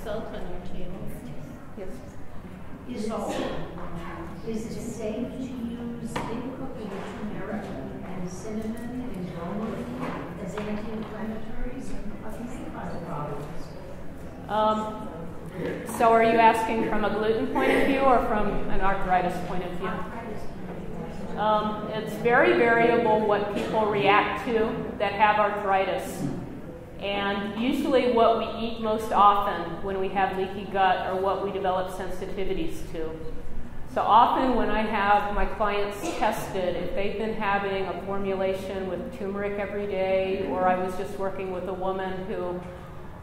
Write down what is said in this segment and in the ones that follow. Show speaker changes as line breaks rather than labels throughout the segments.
salt on your table.
Yes.
Is it safe to use in cooking turmeric and cinnamon and bromelain as anti-inflammatories? What do you think about the problems?
So are you asking from a gluten point of view or from an arthritis point of view? It's very variable what people react to that have arthritis. And usually what we eat most often when we have leaky gut are what we develop sensitivities to. So often when I have my clients tested, if they've been having a formulation with turmeric every day, or I was just working with a woman who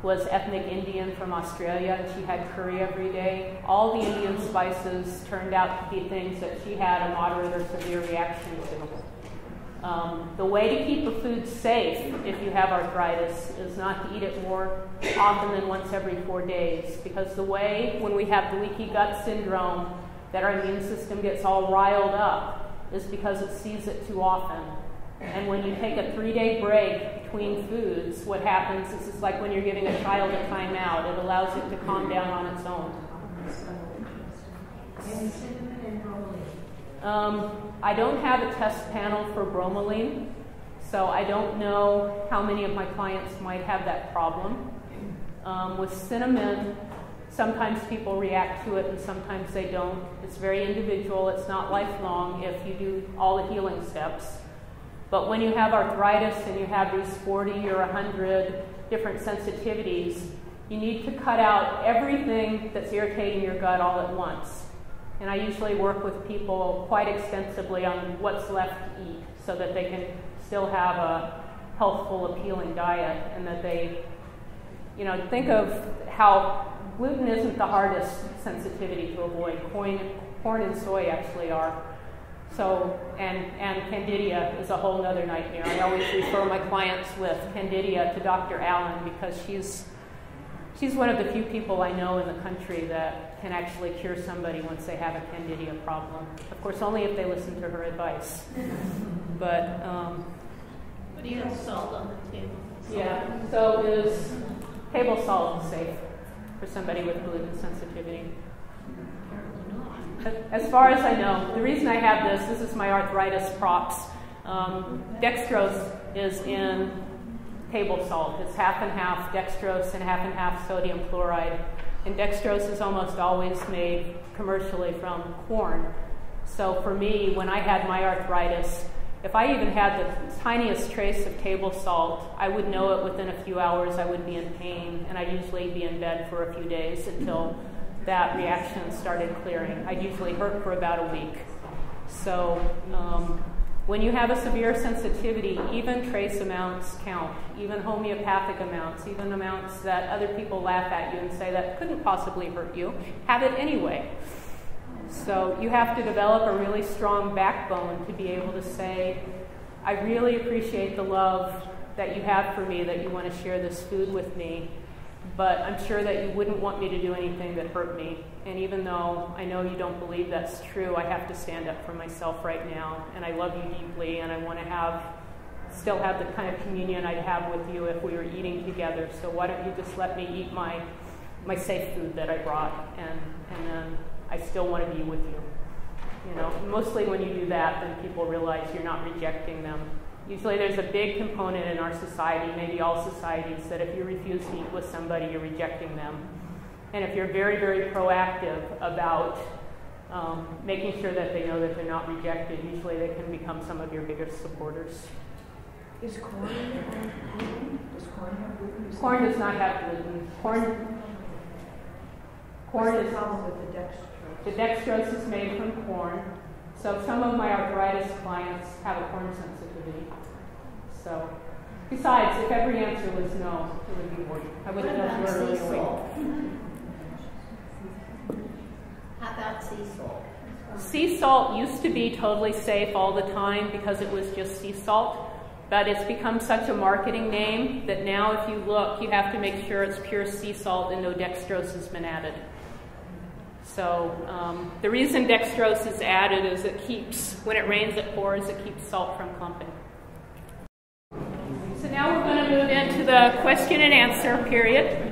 was ethnic Indian from Australia and she had curry every day, all the Indian spices turned out to be things that she had a moderate or severe reaction to. The way to keep a food safe if you have arthritis is not to eat it more often than once every 4 days, because the way when we have the leaky gut syndrome that our immune system gets all riled up is because it sees it too often. And when you take a 3-day break between foods, what happens is it's like when you're giving a child a timeout. It allows it to calm down on its own.
And cinnamon and bromelain?
I don't have a test panel for bromelain, so I don't know how many of my clients might have that problem. With cinnamon, sometimes people react to it and sometimes they don't. It's very individual. It's not lifelong if you do all the healing steps. But when you have arthritis and you have these 40 or 100 different sensitivities, you need to cut out everything that's irritating your gut all at once. And I usually work with people quite extensively on what's left to eat so that they can still have a healthful, appealing diet, and that they, think of how gluten isn't the hardest sensitivity to avoid. Corn and soy actually are. So, and Candida is a whole other nightmare. I always refer my clients with Candida to Dr. Allan because she's one of the few people I know in the country that can actually cure somebody once they have a Candida problem. Of course, only if they listen to her advice. But
What do you have salt on the table?
Yeah. So is table salt safe for somebody with gluten sensitivity? As far as I know, the reason I have this is my arthritis props. Dextrose is in table salt. It's half and half dextrose and half sodium chloride. And dextrose is almost always made commercially from corn. So for me, when I had my arthritis, if I even had the tiniest trace of table salt, I would know it within a few hours. I would be in pain, and I'd usually be in bed for a few days until that reaction started clearing. I'd usually hurt for about a week. So when you have a severe sensitivity, even trace amounts count, even homeopathic amounts, even amounts that other people laugh at you and say that couldn't possibly hurt you, have it anyway. So you have to develop a really strong backbone to be able to say, I really appreciate the love that you have for me, that you want to share this food with me, but I'm sure that you wouldn't want me to do anything that hurt me. And even though I know you don't believe that's true, I have to stand up for myself right now. And I love you deeply, and I want to still have the kind of communion I'd have with you if we were eating together. So why don't you just let me eat my safe food that I brought, and then I still want to be with you. Mostly when you do that, then people realize you're not rejecting them. Usually there's a big component in our society, maybe all societies, that if you refuse to eat with somebody, you're rejecting them. And if you're very, very proactive about making sure that they know that they're not rejected, usually they can become some of your biggest supporters.
Is corn gluten? Does corn have gluten?
Corn does not have gluten. Corn is...
the problem with the dextrose?
The dextrose is made from corn. So some of my arthritis clients have a corn sensitivity. So, besides, if every answer was no, it would be boring. I wouldn't know if you were really awake.
How about sea salt?
Sea salt used to be totally safe all the time because it was just sea salt, but it's become such a marketing name that now if you look, you have to make sure it's pure sea salt and no dextrose has been added. So the reason dextrose is added is it keeps, when it rains it pours, it keeps salt from clumping. So now we're going to move into the question and answer period.